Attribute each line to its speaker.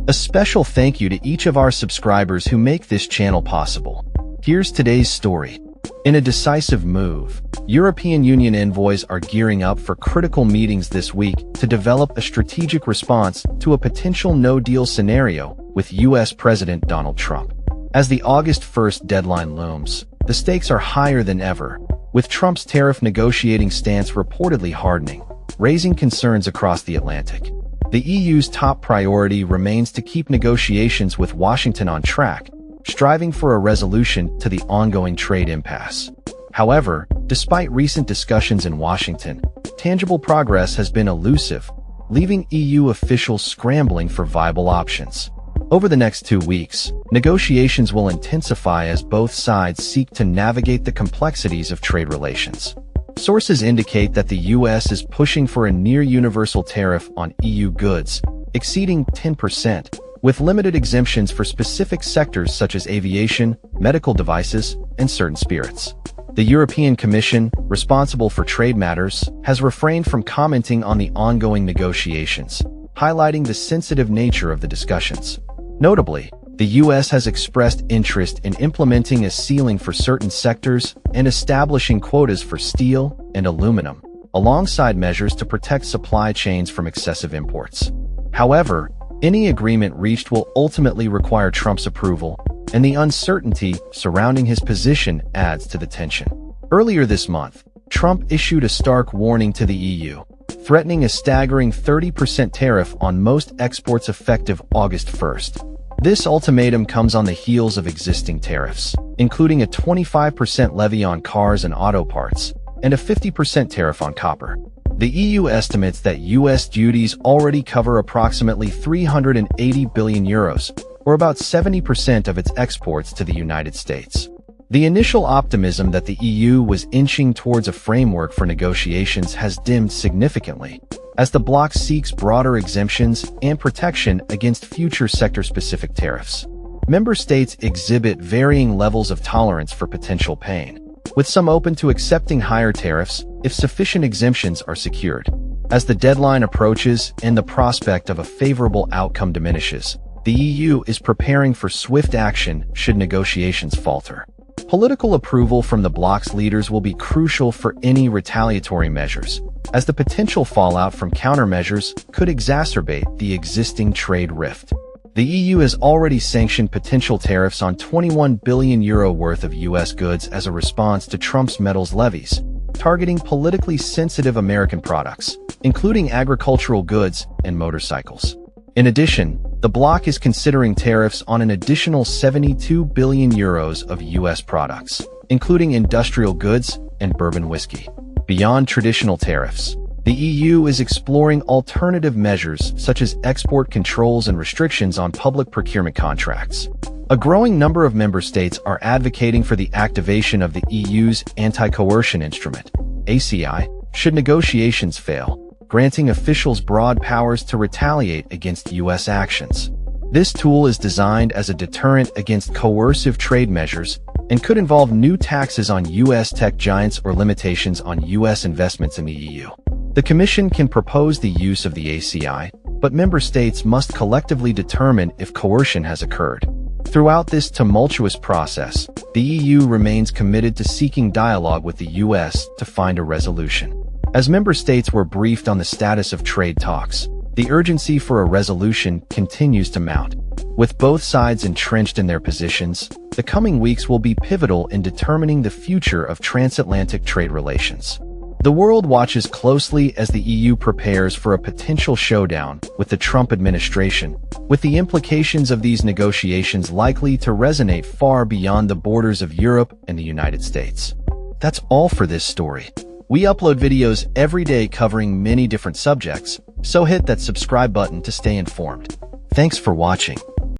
Speaker 1: A special thank you to each of our subscribers who make this channel possible. Here's today's story. In a decisive move, European Union envoys are gearing up for critical meetings this week to develop a strategic response to a potential no-deal scenario with U.S. President Donald Trump. As the August 1st deadline looms, the stakes are higher than ever, with Trump's tariff negotiating stance reportedly hardening, raising concerns across the Atlantic. The EU's top priority remains to keep negotiations with Washington on track, striving for a resolution to the ongoing trade impasse. However, despite recent discussions in Washington, tangible progress has been elusive, leaving EU officials scrambling for viable options. Over the next 2 weeks, negotiations will intensify as both sides seek to navigate the complexities of trade relations. Sources indicate that the U.S. is pushing for a near-universal tariff on EU goods, exceeding 10%, with limited exemptions for specific sectors such as aviation, medical devices, and certain spirits. The European Commission, responsible for trade matters, has refrained from commenting on the ongoing negotiations, highlighting the sensitive nature of the discussions. Notably, the U.S. has expressed interest in implementing a ceiling for certain sectors and establishing quotas for steel and aluminum, alongside measures to protect supply chains from excessive imports. However, any agreement reached will ultimately require Trump's approval, and the uncertainty surrounding his position adds to the tension. Earlier this month, Trump issued a stark warning to the EU, threatening a staggering 30% tariff on most exports effective August 1st. This ultimatum comes on the heels of existing tariffs, including a 25% levy on cars and auto parts, and a 50% tariff on copper. The EU estimates that U.S. duties already cover approximately 380 billion euros, or about 70% of its exports to the United States. The initial optimism that the EU was inching towards a framework for negotiations has dimmed significantly, as the bloc seeks broader exemptions and protection against future sector-specific tariffs. Member states exhibit varying levels of tolerance for potential pain, with some open to accepting higher tariffs if sufficient exemptions are secured. As the deadline approaches and the prospect of a favorable outcome diminishes, the EU is preparing for swift action should negotiations falter. Political approval from the bloc's leaders will be crucial for any retaliatory measures, as the potential fallout from countermeasures could exacerbate the existing trade rift. The EU has already sanctioned potential tariffs on 21 billion euro worth of U.S. goods as a response to Trump's metals levies, targeting politically sensitive American products, including agricultural goods and motorcycles. In addition, the bloc is considering tariffs on an additional 72 billion euros of U.S. products, including industrial goods and bourbon whiskey. Beyond traditional tariffs, the EU is exploring alternative measures such as export controls and restrictions on public procurement contracts. A growing number of member states are advocating for the activation of the EU's anti-coercion instrument, ACI, should negotiations fail, granting officials broad powers to retaliate against U.S. actions. This tool is designed as a deterrent against coercive trade measures and could involve new taxes on U.S. tech giants or limitations on U.S. investments in the EU. The Commission can propose the use of the ACI, but member states must collectively determine if coercion has occurred. Throughout this tumultuous process, the EU remains committed to seeking dialogue with the U.S. to find a resolution. As member states were briefed on the status of trade talks, the urgency for a resolution continues to mount. With both sides entrenched in their positions, the coming weeks will be pivotal in determining the future of transatlantic trade relations. The world watches closely as the EU prepares for a potential showdown with the Trump administration, with the implications of these negotiations likely to resonate far beyond the borders of Europe and the United States. That's all for this story. We upload videos every day covering many different subjects, so hit that subscribe button to stay informed. Thanks for watching.